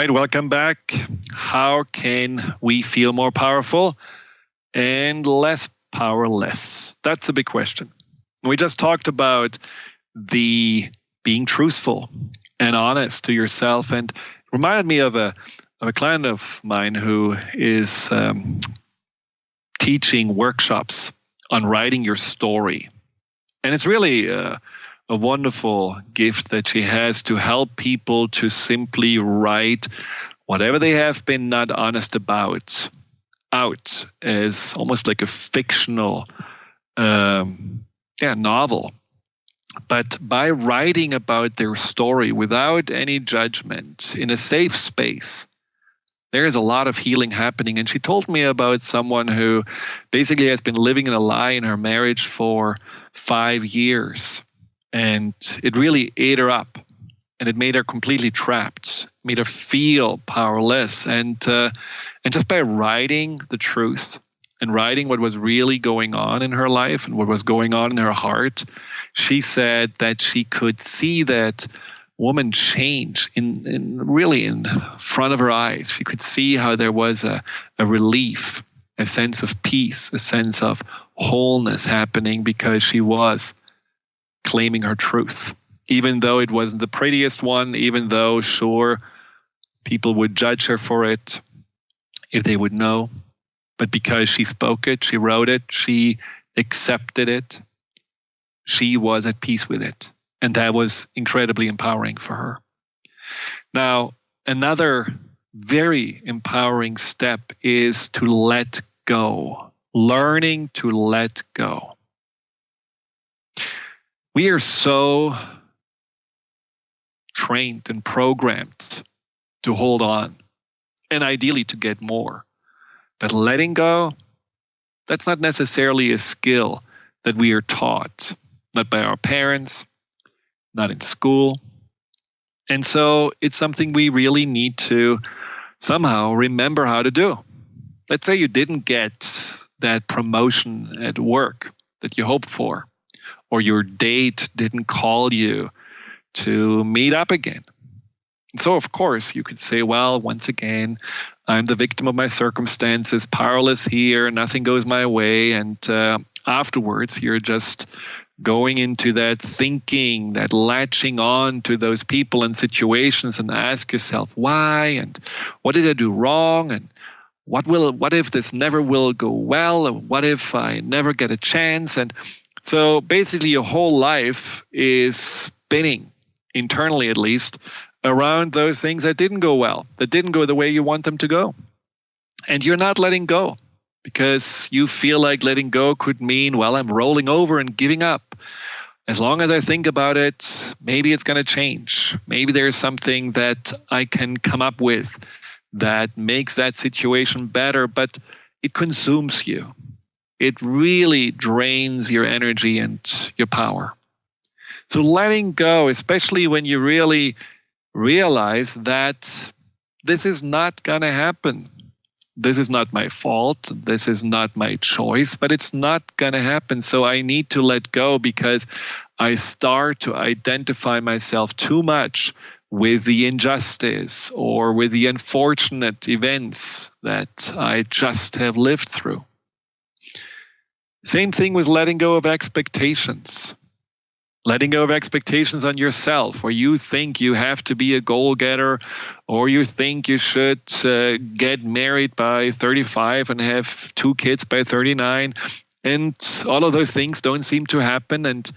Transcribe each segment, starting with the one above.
right, welcome back. How can we feel more powerful and less powerless? That's a big question. We just talked about the being truthful and honest to yourself, and it reminded me of a client of mine who is teaching workshops on writing your story. And it's really a wonderful gift that she has to help people to simply write whatever they have been not honest about out as almost like a fictional novel. But by writing about their story without any judgment in a safe space, there is a lot of healing happening. And she told me about someone who basically has been living in a lie in her marriage for 5 years. And it really ate her up. And it made her completely trapped, made her feel powerless. And just by writing the truth and writing what was really going on in her life and what was going on in her heart, she said that she could see that woman change in front of her eyes. She could see how there was a relief, a sense of peace, a sense of wholeness happening because she was claiming her truth. Even though it wasn't the prettiest one, even though, sure, people would judge her for it if they would know. But because she spoke it, she wrote it, she accepted it, she was at peace with it. And that was incredibly empowering for her. Now, another very empowering step is to let go, learning to let go. We are so trained and programmed to hold on and ideally to get more. But letting go, that's not necessarily a skill that we are taught, not by our parents, not in school. And so it's something we really need to somehow remember how to do. Let's say you didn't get that promotion at work that you hoped for, or your date didn't call you to meet up again. So, of course, you could say, well, once again, I'm the victim of my circumstances, powerless here, nothing goes my way. And afterwards, you're just going into that thinking, that latching on to those people and situations and ask yourself why and what did I do wrong and what if this never will go well, and what if I never get a chance? And so basically your whole life is spinning, internally at least, around those things that didn't go well, that didn't go the way you want them to go. And you're not letting go because you feel like letting go could mean, well, I'm rolling over and giving up. As long as I think about it, maybe it's going to change. Maybe there's something that I can come up with that makes that situation better, but it consumes you. It really drains your energy and your power. So letting go, especially when you really realize that this is not going to happen. This is not my fault. This is not my choice, but it's not going to happen. So I need to let go because I start to identify myself too much with the injustice or with the unfortunate events that I just have lived through. Same thing with letting go of expectations. Letting go of expectations on yourself, where you think you have to be a goal-getter, or you think you should get married by 35 and have 2 kids by 39, and all of those things don't seem to happen, and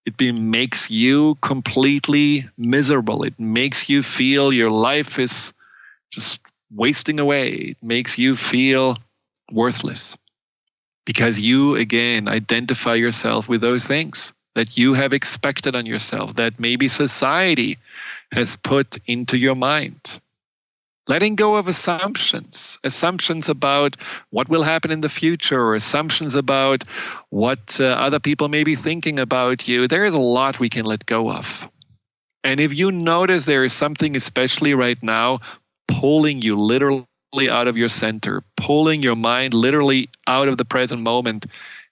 it makes you completely miserable. It makes you feel your life is just wasting away. It makes you feel worthless because you, again, identify yourself with those things that you have expected on yourself, that maybe society has put into your mind. Letting go of assumptions about what will happen in the future, or assumptions about what other people may be thinking about you. There is a lot we can let go of. And if you notice there is something, especially right now, pulling you literally out of your center, pulling your mind literally out of the present moment,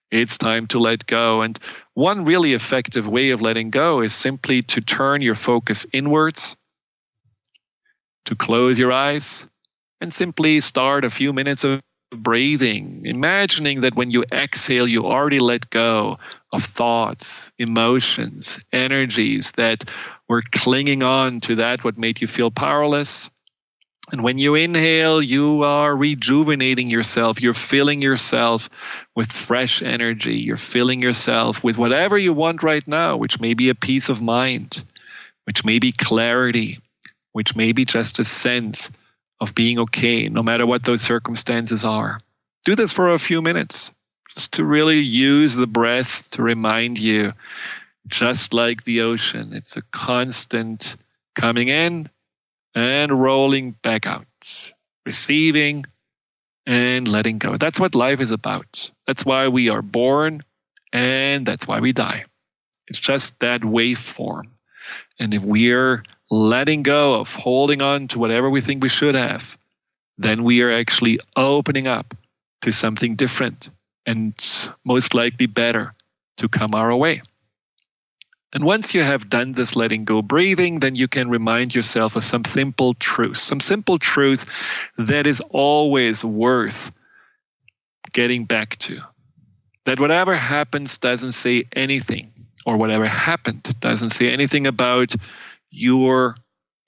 it's time to let go. And one really effective way of letting go is simply to turn your focus inwards, to close your eyes and simply start a few minutes of breathing, imagining that when you exhale, you already let go of thoughts, emotions, energies that were clinging on to that what made you feel powerless. And when you inhale, you are rejuvenating yourself. You're filling yourself with fresh energy. You're filling yourself with whatever you want right now, which may be a peace of mind, which may be clarity, which may be just a sense of being okay, no matter what those circumstances are. Do this for a few minutes, just to really use the breath to remind you, just like the ocean, it's a constant coming in and rolling back out, receiving and letting go. That's what life is about. That's why we are born and that's why we die. It's just that waveform. And if we're letting go of holding on to whatever we think we should have, then we are actually opening up to something different and most likely better to come our way. And once you have done this letting go breathing, then you can remind yourself of some simple truth that is always worth getting back to. That whatever happens doesn't say anything, or whatever happened doesn't say anything about your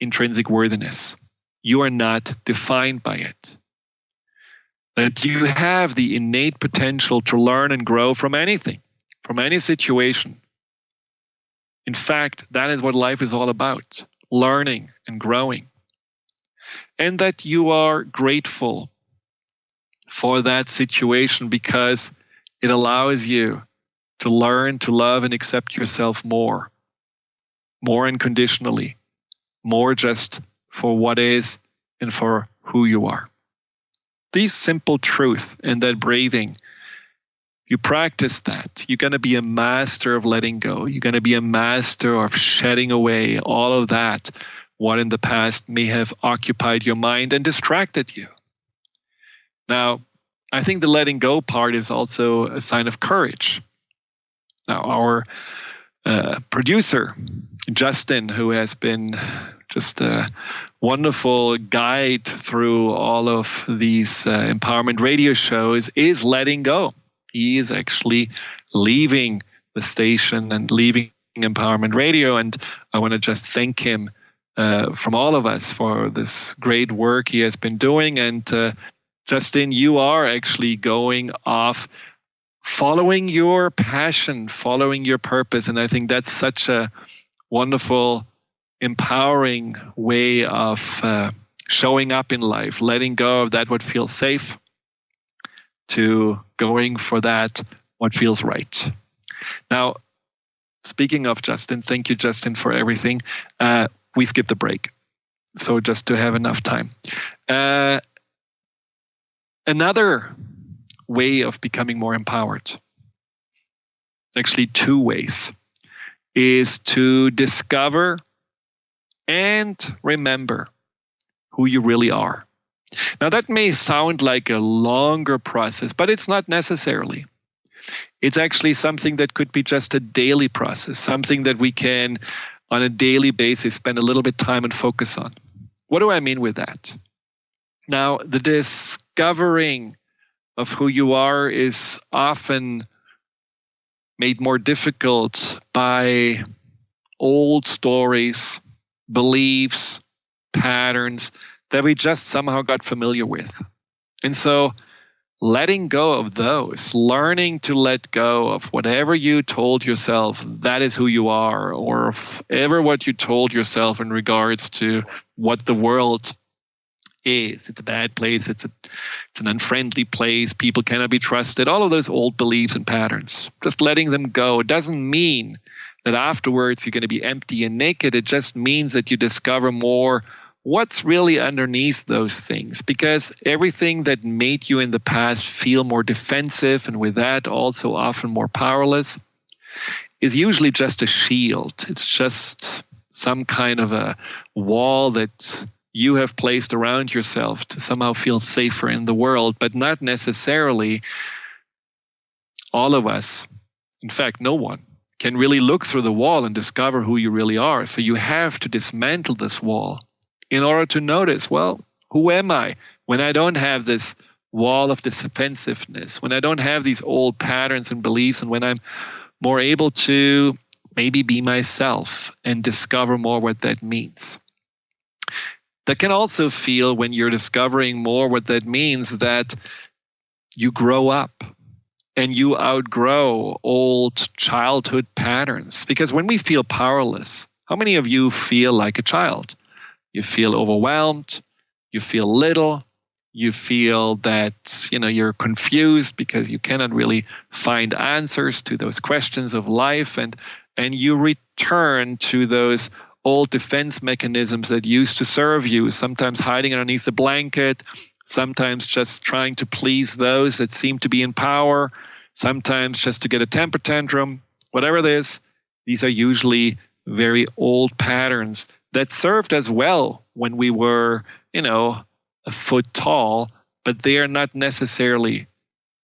intrinsic worthiness. You are not defined by it. That you have the innate potential to learn and grow from anything, from any situation. In fact, that is what life is all about, learning and growing. And that you are grateful for that situation because it allows you to learn to love and accept yourself more unconditionally, more just for what is and for who you are. These simple truths and that breathing, you practice that, you're going to be a master of letting go. You're going to be a master of shedding away all of that, what in the past may have occupied your mind and distracted you. Now, I think the letting go part is also a sign of courage. Now, our producer, Justin, who has been just a wonderful guide through all of these empowerment radio shows, is letting go. He is actually leaving the station and leaving Empowerment Radio. And I want to just thank him from all of us for this great work he has been doing. And Justin, you are actually going off following your passion, following your purpose. And I think that's such a wonderful, empowering way of showing up in life, letting go of that what feels safe to going for that what feels right. Now, speaking of Justin, thank you, Justin, for everything. We skipped the break, so just to have enough time. Another way of becoming more empowered, actually two ways, is to discover and remember who you really are. Now, that may sound like a longer process, but it's not necessarily. It's actually something that could be just a daily process, something that we can, on a daily basis, spend a little bit of time and focus on. What do I mean with that? Now, the discovering of who you are is often made more difficult by old stories, beliefs, patterns that we just somehow got familiar with. And so letting go of those, learning to let go of whatever you told yourself that is who you are, or ever what you told yourself in regards to what the world is. It's a bad place, it's an unfriendly place, people cannot be trusted, all of those old beliefs and patterns. Just letting them go. It doesn't mean that afterwards you're going to be empty and naked. It just means that you discover more what's really underneath those things, because everything that made you in the past feel more defensive and with that also often more powerless is usually just a shield. It's just some kind of a wall that you have placed around yourself to somehow feel safer in the world, but not necessarily all of us. In fact, no one can really look through the wall and discover who you really are. So you have to dismantle this wall in order to notice, well, who am I when I don't have this wall of defensiveness, when I don't have these old patterns and beliefs, and when I'm more able to maybe be myself and discover more what that means. That can also feel, when you're discovering more what that means, that you grow up and you outgrow old childhood patterns. Because when we feel powerless, how many of you feel like a child? You feel overwhelmed, you feel little, you feel that you're confused because you cannot really find answers to those questions of life, and you return to those old defense mechanisms that used to serve you, sometimes hiding underneath the blanket, sometimes just trying to please those that seem to be in power, sometimes just to get a temper tantrum. Whatever it is, these are usually very old patterns that served us well when we were, a foot tall, but they are not necessarily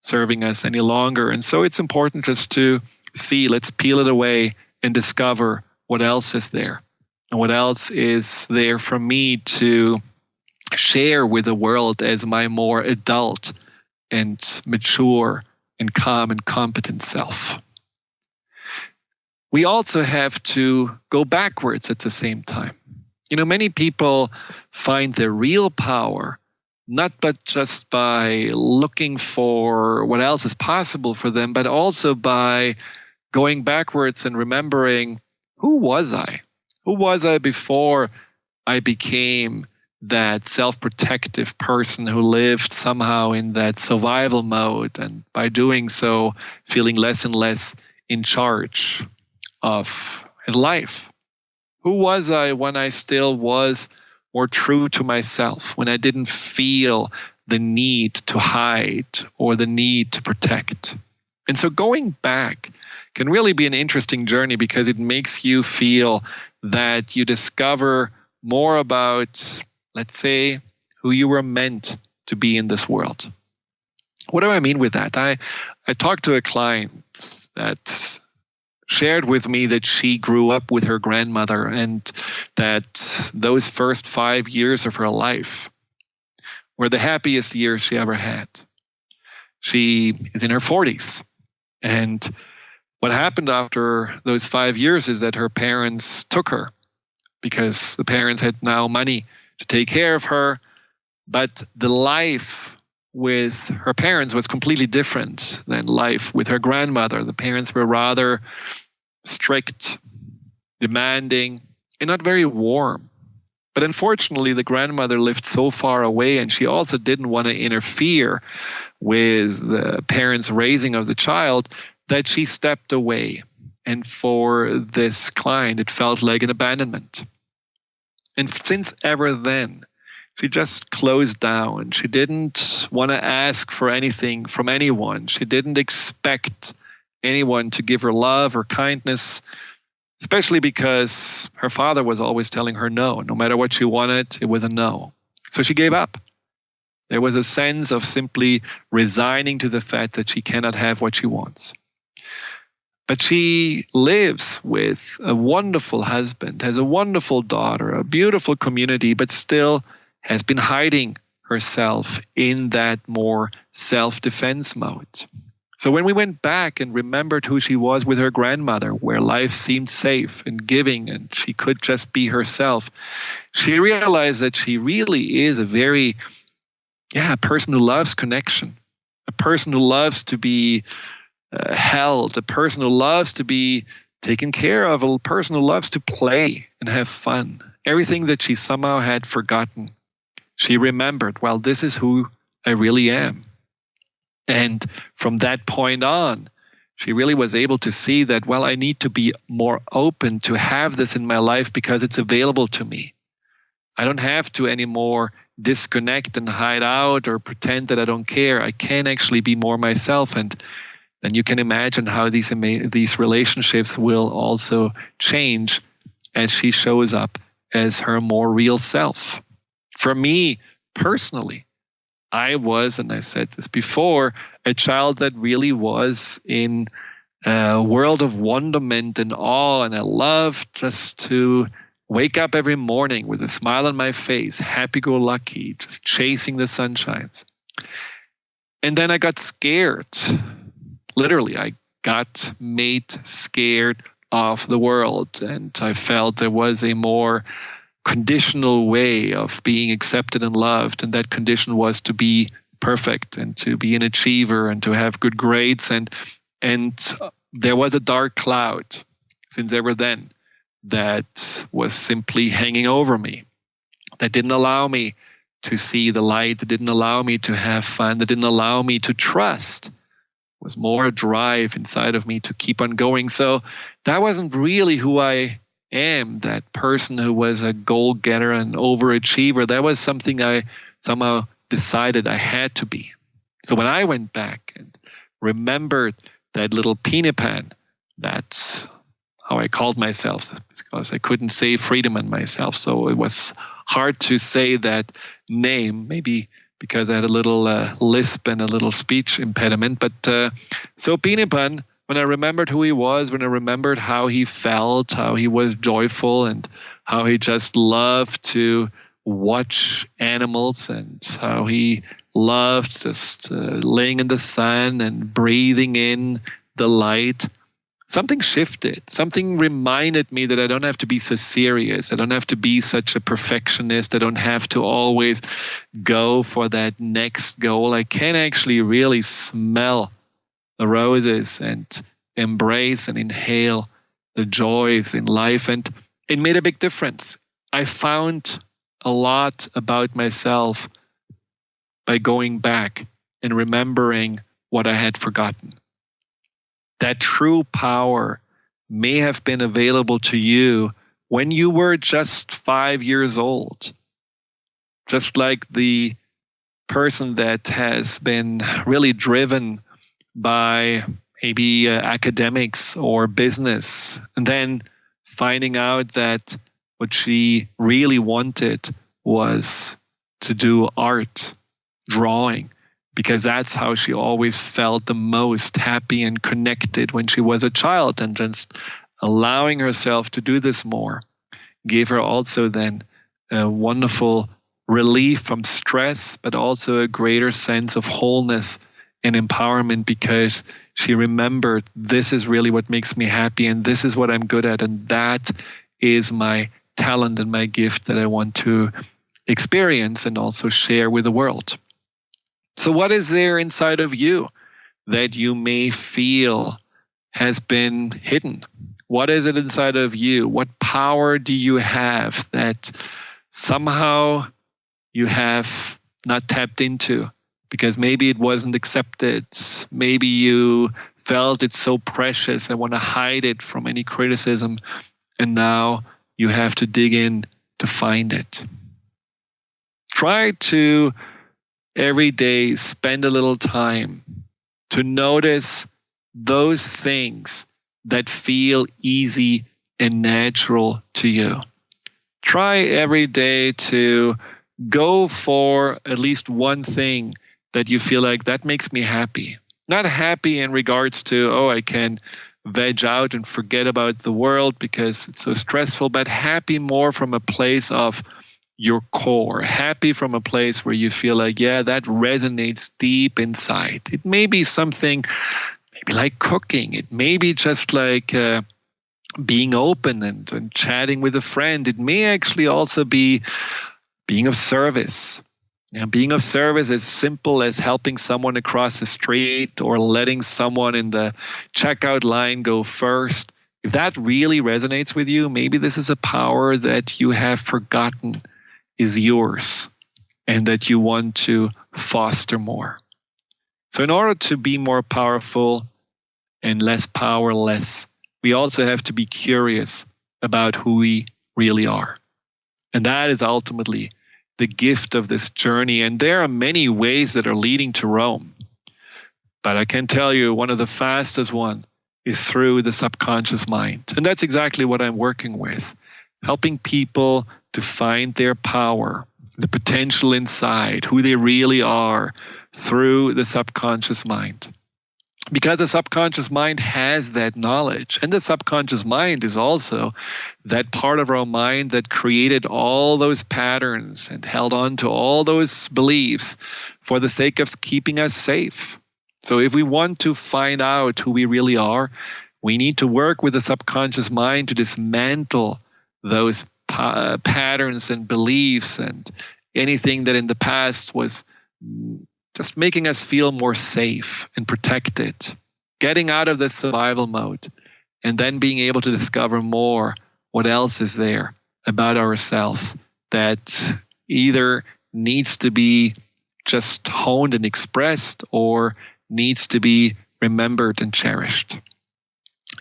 serving us any longer. And so it's important just to see, let's peel it away and discover what else is there and what else is there for me to share with the world as my more adult and mature and calm and competent self. We also have to go backwards at the same time. Many people find their real power not but just by looking for what else is possible for them, but also by going backwards and remembering, who was I? Who was I before I became that self-protective person who lived somehow in that survival mode, and by doing so, feeling less and less in charge of his life? Who was I when I still was more true to myself, when I didn't feel the need to hide or the need to protect? And so going back can really be an interesting journey, because it makes you feel that you discover more about, let's say, who you were meant to be in this world. What do I mean with that? I talked to a client that shared with me that she grew up with her grandmother, and that those first 5 years of her life were the happiest years she ever had. She is in her 40s. And what happened after those 5 years is that her parents took her, because the parents had now money to take care of her. But the life with her parents was completely different than life with her grandmother. The parents were rather strict, demanding, and not very warm. But unfortunately, the grandmother lived so far away, and she also didn't want to interfere with the parents' raising of the child, that she stepped away. And for this client, it felt like an abandonment. And since ever then, she just closed down. She didn't want to ask for anything from anyone. She didn't expect anyone to give her love or kindness, especially because her father was always telling her no. No matter what she wanted, it was a no. So she gave up. There was a sense of simply resigning to the fact that she cannot have what she wants. But she lives with a wonderful husband, has a wonderful daughter, a beautiful community, but still has been hiding herself in that more self-defense mode. So when we went back and remembered who she was with her grandmother, where life seemed safe and giving and she could just be herself, she realized that she really is a very, person who loves connection, a person who loves to be held, a person who loves to be taken care of, a person who loves to play and have fun. Everything that she somehow had forgotten, she remembered, well, this is who I really am. And from that point on, she really was able to see that, well, I need to be more open to have this in my life because it's available to me. I don't have to anymore disconnect and hide out or pretend that I don't care. I can actually be more myself. And then you can imagine how these relationships will also change as she shows up as her more real self. For me personally, I was, and I said this before, a child that really was in a world of wonderment and awe, and I loved just to wake up every morning with a smile on my face, happy-go-lucky, just chasing the sunshines. And then I got scared. Literally, I got made scared of the world. And I felt there was a more conditional way of being accepted and loved. And that condition was to be perfect and to be an achiever and to have good grades. And there was a dark cloud since ever then that was simply hanging over me, that didn't allow me to see the light, that didn't allow me to have fun, that didn't allow me to trust. It was more a drive inside of me to keep on going. So that wasn't really who I am, that person who was a goal-getter and overachiever. That was something I somehow decided I had to be. So when I went back and remembered that little peanut pan, that's how I called myself, because I couldn't say Friedemann myself. So it was hard to say that name, maybe because I had a little lisp and a little speech impediment. But so peanut pan, when I remembered who he was, when I remembered how he felt, how he was joyful and how he just loved to watch animals and how he loved just laying in the sun and breathing in the light, something shifted. Something reminded me that I don't have to be so serious. I don't have to be such a perfectionist. I don't have to always go for that next goal. I can actually really smell the roses and embrace and inhale the joys in life. And it made a big difference. I found a lot about myself by going back and remembering what I had forgotten. That true power may have been available to you when you were just 5 years old. Just like the person that has been really driven by maybe academics or business, and then finding out that what she really wanted was to do art, drawing, because that's how she always felt the most happy and connected when she was a child. And just allowing herself to do this more gave her also then a wonderful relief from stress, but also a greater sense of wholeness and empowerment, because she remembered, this is really what makes me happy and this is what I'm good at, and that is my talent and my gift that I want to experience and also share with the world. So what is there inside of you that you may feel has been hidden? What is it inside of you? What power do you have that somehow you have not tapped into because maybe it wasn't accepted? Maybe you felt it's so precious and want to hide it from any criticism, and now you have to dig in to find it. Try to every day spend a little time to notice those things that feel easy and natural to you. Try every day to go for at least one thing that you feel like that makes me happy. Not happy in regards to, oh, I can veg out and forget about the world because it's so stressful, but happy more from a place of your core, happy from a place where you feel like, yeah, that resonates deep inside. It may be something maybe like cooking. It may be just like being open and chatting with a friend. It may actually also be being of service. Being of service as simple as helping someone across the street or letting someone in the checkout line go first. If that really resonates with you, maybe this is a power that you have forgotten is yours and that you want to foster more. So in order to be more powerful and less powerless, we also have to be curious about who we really are. And that is ultimately the gift of this journey. And there are many ways that are leading to Rome. But I can tell you one of the fastest one is through the subconscious mind. And that's exactly what I'm working with, helping people to find their power, the potential inside, who they really are through the subconscious mind. Because the subconscious mind has that knowledge. And the subconscious mind is also that part of our mind that created all those patterns and held on to all those beliefs for the sake of keeping us safe. So if we want to find out who we really are, we need to work with the subconscious mind to dismantle those patterns and beliefs and anything that in the past was just making us feel more safe and protected, getting out of the survival mode, and then being able to discover more what else is there about ourselves that either needs to be just honed and expressed or needs to be remembered and cherished.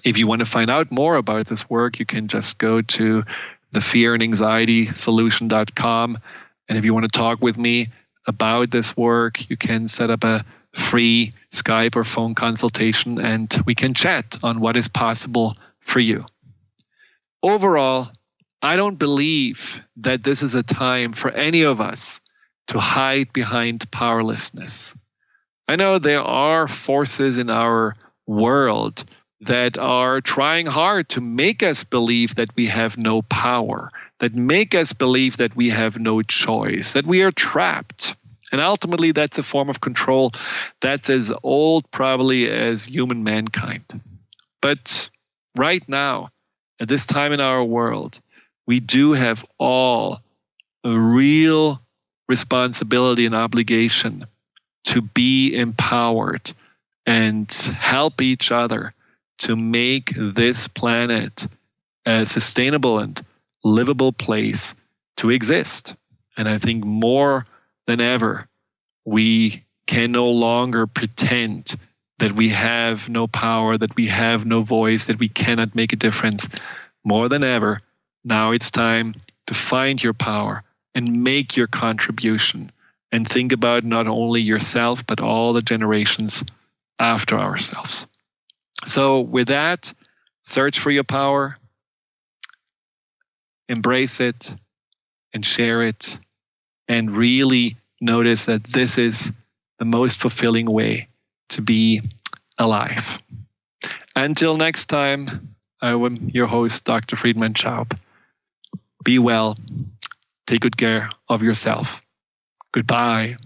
If you want to find out more about this work, you can just go to thefearandanxietysolution.com. And if you want to talk with me about this work, you can set up a free Skype or phone consultation and we can chat on what is possible for you. Overall, I don't believe that this is a time for any of us to hide behind powerlessness. I know there are forces in our world that are trying hard to make us believe that we have no power, that make us believe that we have no choice, that we are trapped. And ultimately, that's a form of control that's as old probably as human mankind. But right now, at this time in our world, we do have all a real responsibility and obligation to be empowered and help each other to make this planet a sustainable and livable place to exist. And I think more than ever, we can no longer pretend that we have no power, that we have no voice, that we cannot make a difference. More than ever, now it's time to find your power and make your contribution and think about not only yourself, but all the generations after ourselves. So with that, search for your power, embrace it, and share it, and really notice that this is the most fulfilling way to be alive. Until next time, I am your host, Dr. Friedemann Schaub. Be well. Take good care of yourself. Goodbye.